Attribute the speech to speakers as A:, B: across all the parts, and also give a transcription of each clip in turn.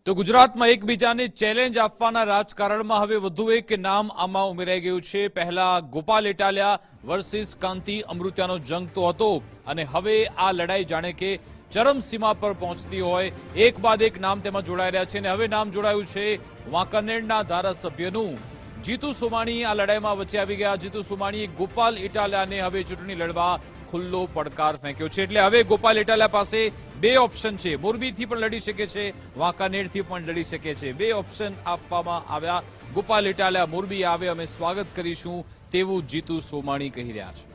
A: તો ગુજરાતમાં એકબીજાને ચેલેન્જ આપવાના રાજકારણમાં હવે વધુ એક નામ આમાં ઉમેરાઈ ગયું છે। પહેલા ગોપાલ ઇટાલિયા વર્સિસ કાંતિ અમૃતિયાનો જંગ તો હતો અને હવે આ લડાઈ જાણે કે ચરમસીમા પર પહોંચતી હોય, એક બાદ એક નામ તેમાં જોડાઈ રહ્યા છે અને હવે નામ જોડાયું છે વાંકાનેરના ધારાસભ્યનું। જીતુ સોમાણી આ લડાઈમાં વચ્ચે આવી ગયા। જીતુ સોમાણીએ ગોપાલ ઇટાલિયાને હવે ચૂંટણી લડવા ખુલ્લો પડકાર ફેંક્યો છે। એટલે હવે ગોપાલ ઇટાલિયા પાસે બે ઓપ્શન છે, મોરબીથી પણ લડી શકે છે, વાંકાનેરથી પણ લડી શકે છે। બે ઓપ્શન આપવામાં આવ્યા। ગોપાલ ઇટાલિયા મોરબી આવે અમે સ્વાગત કરીશું તેવું જીતુ સોમાણી કહી રહ્યા છે।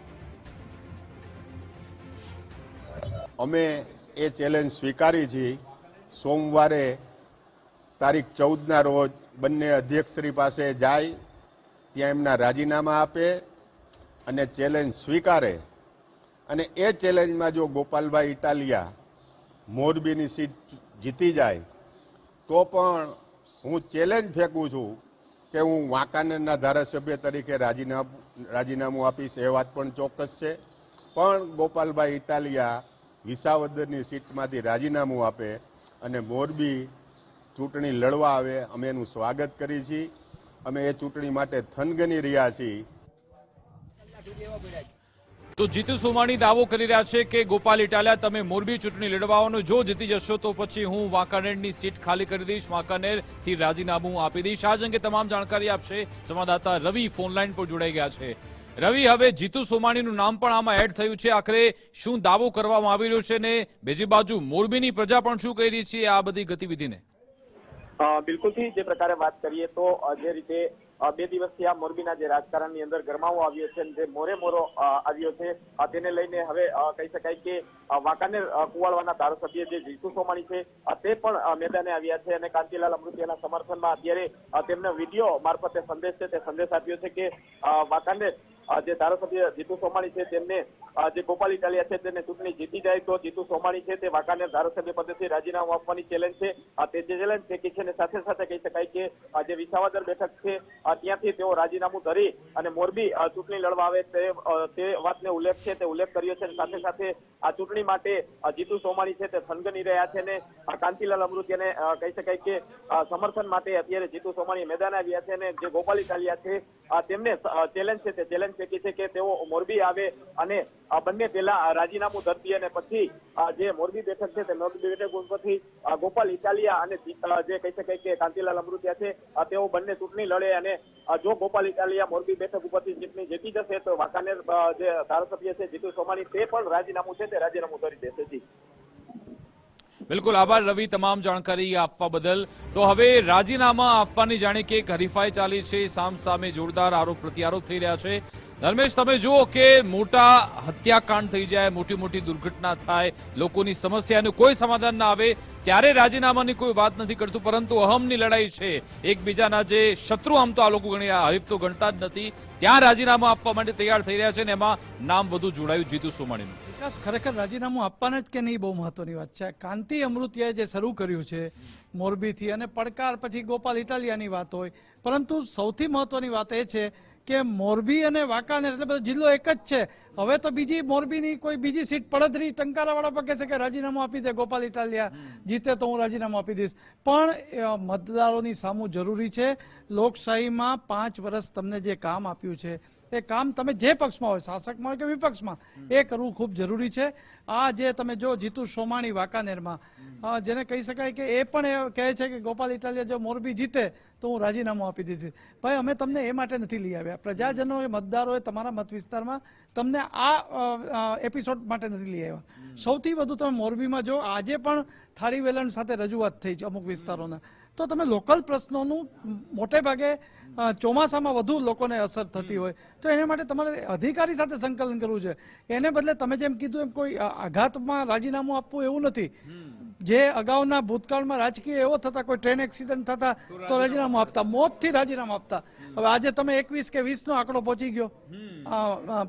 B: અમે એ ચેલેન્જ સ્વીકારી છે। સોમવારે તારીખ 14ના રોજ બંને અધ્યક્ષશ્રી પાસે જાય, ત્યાં એમના રાજીનામા આપે અને ચેલેન્જ સ્વીકારે અને એ ચેલેન્જમાં જો ગોપાલભાઈ ઇટાલિયા મોરબીની સીટ જીતી જાય તો પણ હું ચેલેન્જ ફેંકું છું કે હું વાંકાનેરના ધારાસભ્ય તરીકે રાજીનામું આપીશ। એ વાત પણ ચોક્કસ છે। પણ ગોપાલભાઈ ઇટાલિયા વિસાવદરની સીટમાંથી રાજીનામું આપે અને મોરબી ચૂંટણી લડવા આવે, અમે એનું સ્વાગત કરી છીએ। અમે એ ચૂંટણી માટે થનગની રહ્યા છીએ।
A: તો જીતુ સોમાણી દાવો કરી રહ્યા છે કે ગોપાલ ઇટાલિયા તમે મોરબી ચૂંટણી લડવાનો, જો જીતી જશો તો પછી હું વાંકાનેરની સીટ ખાલી કરી દઈશ, વાંકાનેરથી રાજીનામું આપી દઈશ। આ અંગે તમામ જાણકારી આપશે સંવાદદાતા રવિ ફોનલાઈન પર જોડાઈ ગયા છે। રવિ, હવે જીતુ સોમાણીનું નામ પણ આમાં એડ થયું છે, આખરે શું દાવો કરવામાં આવી રહ્યો છે ને બીજી બાજુ મોરબીની પ્રજા પણ શું કહી રહી છે આ બધી ગતિવિધિને?
C: બિલકુલથી જે પ્રકારે વાત કરીએ તો જે રીતે 2 દિવસથી આ મોરબીના જે રાજકારણની અંદર ગરમાવો આવ્યો છે, જે મોરો આવ્યો છે, તેને લઈને હવે કહી શકાય કે વાંકાનેર કુવાડવાના ધારાસભ્ય જે જીતુ સોમાણી છે તે પણ મેદાને આવ્યા છે અને કાંતિલાલ અમૃતિયાના સમર્થનમાં અત્યારે તેમને વિડીયો મારફતે સંદેશ છે તે સંદેશ આપ્યો છે કે વાંકાનેર જે ધારાસભ્ય જીતુ સોમાણી છે તેમને જે ગોપાલ ઇટાલિયા છે તેને ચૂંટણી જીતી જાય તો જીતુ સોમાણી છે તે વાંકાનેર ધારાસભ્ય પદેથી રાજીનામું આપવાની ચેલેન્જ છે તે ચેલેન્જ ફેંકી છે અને સાથે સાથે કહી શકાય કે જે વિસાવદર બેઠક છે ત્યાંથી તેઓ રાજીનામું ધરી અને મોરબી ચૂંટણી લડવા આવે તે વાતને ઉલ્લેખ છે તે ઉલ્લેખ કર્યો છે। સાથે સાથે આ ચૂંટણી માટે જીતુ સોમાણી છે તે થનગની રહ્યા છે અને કાંતિલાલ અમૃતિયાને કહી શકાય કે સમર્થન માટે અત્યારે જીતુ સોમાણી મેદાને આવ્યા છે અને જે ગોપાલ ઇટાલિયા છે તેમને ચેલેન્જ છે તે ચેલેન્જ ફેંકી છે કે તેઓ મોરબી આવે અને બંને પહેલા રાજીનામું ધરતી અને પછી જે મોરબી બેઠક છે તે મોરબી બેઠક ઉપરથી ગોપાલ ઇટાલિયા અને જે કહી શકાય કે કાંતિલાલ અમૃતિયા છે તેઓ બંને ચૂંટણી લડે અને જો ગોપાલ ઇટાલિયા મોરબી બેઠક ઉપરથી ચૂંટણી જીતી જશે તો વાંકાનેર જે ધારાસભ્ય છે જીતુ સોમાણી તે પણ રાજીનામું છે તે રાજીનામું ધરી દેશે। જી
A: બિલકુલ, આભાર રવિ તમામ જાણકારી આપવા બદલ। તો હવે રાજીનામા આપવાની જાણે કે એક હરીફાઈ ચાલી છે, સામ સામે જોરદાર આરોપ પ્રત્યારોપ થઈ રહ્યા છે। ધર્મેશ, તમે જુઓ કે મોટા હત્યાકાંડ થઈ જાય, મોટી મોટી દુર્ઘટના થાય, લોકોની સમસ્યાનું કોઈ સમાધાન ના આવે ત્યારે રાજીનામાની કોઈ વાત નથી કરતું, પરંતુ અહમની લડાઈ છે, એકબીજાના જે શત્રુ આમ તો આ લોકો ગણ્યા, હરીફ તો ગણતા જ નથી, ત્યાં રાજીનામા આપવા માટે તૈયાર થઈ રહ્યા છે ને એમાં નામ વધુ જોડાયું જીતુ સોમાણીનું।
D: વિકાસ, ખરેખર રાજીનામું આપવાના જ કે નહીં બહુ મહત્વની વાત છે। કાંતિ અમૃતિયાએ જે શરૂ કર્યું છે મોરબીથી અને પડકાર પછી ગોપાલ ઇટાલિયાની વાત હોય, પરંતુ સૌથી મહત્વની વાત એ છે કે મોરબી અને વાંકાનેર એટલે બધો જિલ્લો એક જ છે। હવે તો બીજી મોરબીની કોઈ બીજી સીટ પડદરી ટંકારાવાળા પર કહે છે કે રાજીનામું આપી દે, ગોપાલ ઇટાલિયા જીતે તો હું રાજીનામું આપી દઈશ, પણ મતદારોની સામું જરૂરી છે। લોકશાહીમાં 5 વર્ષ તમને જે કામ આપ્યું છે એ કામ તમે જે પક્ષમાં હોય, શાસકમાં હોય કે વિપક્ષમાં, એ કરવું ખૂબ જરૂરી છે। આ જે તમે જો જીતુ સોમાણી વાંકાનેરમાં જેને કહી શકાય કે એ પણ કહે છે કે ગોપાલ ઇટાલિયા જો મોરબી જીતે તો હું રાજીનામું આપી દઈશ। ભાઈ, અમે તમને એ માટે નથી લઈ આવ્યા, પ્રજાજનોએ મતદારોએ તમારા મત વિસ્તારમાં તમને આ એપિસોડ માટે નથી લઈ આવ્યા। સૌથી વધુ તમે મોરબીમાં જો આજે પણ થાળી વેલણ સાથે રજૂઆત થઈ છે અમુક વિસ્તારોના, તો તમે લોકલ પ્રશ્નોનું મોટે ભાગે ચોમાસામાં વધુ લોકોને અસર થતી હોય તો એના માટે તમારે અધિકારી સાથે સંકલન કરવું છે। એને બદલે તમે જેમ કીધું એમ કોઈ આઘાતમાં રાજીનામું આપવું એવું નથી। જે અગાઉના ભૂતકાળમાં રાજકીય એવો થતા, કોઈ ટ્રેન એક્સિડન્ટ થતા તો રાજીનામું આપતા, મોતથી રાજીનામું આપતા। હવે આજે તમે 21 કે 20નો આંકડો પહોંચી ગયો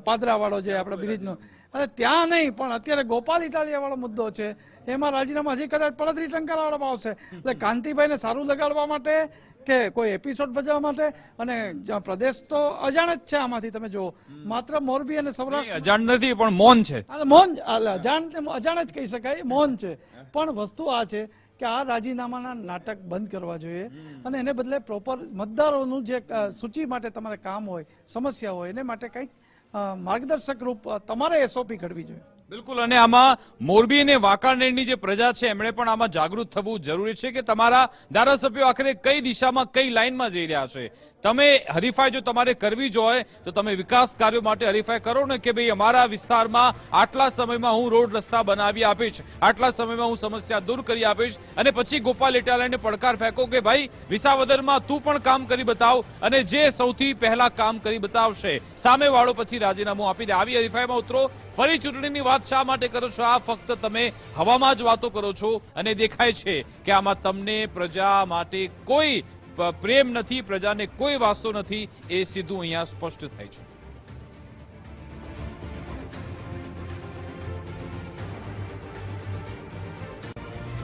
D: પાદરાવાળો જે આપણે બ્રિજનો, અને ત્યાં નહીં પણ અત્યારે ગોપાલ ઇટાલિયા વાળો મુદ્દો છે, એમાં રાજીનામા હજી કદાચ પડદરી ટંકારાવાળામાં આવશે। એટલે કાંતિભાઈને સારું લગાડવા માટે કે કોઈ એપિસોડ ભજવવા માટે, અને પ્રદેશ તો અજાણ જ છે આમાંથી, તમે જુઓ માત્ર મોરબી અને સૌરાષ્ટ્ર
A: અજાણ નથી પણ મૌન છે,
D: મૌન અજાણ જ કહી શકાય, મૌન છે। પણ વસ્તુ આ છે કે આ રાજીનામાના નાટક બંધ કરવા જોઈએ અને એને બદલે પ્રોપર મતદારોનું જે સૂચિ માટે તમારે કામ હોય, સમસ્યા હોય, એને માટે કંઈક માર્ગદર્શક રૂપ તમારે એસઓપી ઘડવી જોઈએ.
A: બિલકુલ. અને આમાં મોરબી અને વાંકાનેરની જે પ્રજા છે એમણે પણ આમાં જાગૃત થવું જરૂરી છે કે તમારા ધારાસભ્યો આખરે કઈ દિશામાં, કઈ લાઈનમાં જઈ રહ્યા છે. તમે હરીફાઈ જો તમારે કરવી જ હોય તો તમે વિકાસ કાર્યો માટે હરીફાઈ કરો ને કે ભાઈ અમારા વિસ્તારમાં આટલા સમયમાં હું રોડ રસ્તા બનાવી આપીશ, આટલા સમયમાં હું સમસ્યા દૂર કરી આપીશ, અને પછી ગોપાલ ઇટાલિયાને પડકાર ફેંકો કે ભાઈ વિસાવદરમાં તું પણ કામ કરી બતાવ, અને જે સૌથી પહેલા કામ કરી બતાવશે સામેવાળો પછી રાજીનામું આપી દે. આવી હરીફાઈમાં ઉતરો. ફરી ચૂંટણીની વાત શા માટે કરો છો? આ ફક્ત તમે હવામાં જ વાતો કરો છો અને દેખાય છે કે આમાં તમને પ્રજા માટે કોઈ પ્રેમ નથી, પ્રજાને કોઈ વાસ્તો નથી. એ સીધું અહીંયા સ્પષ્ટ થાય છે.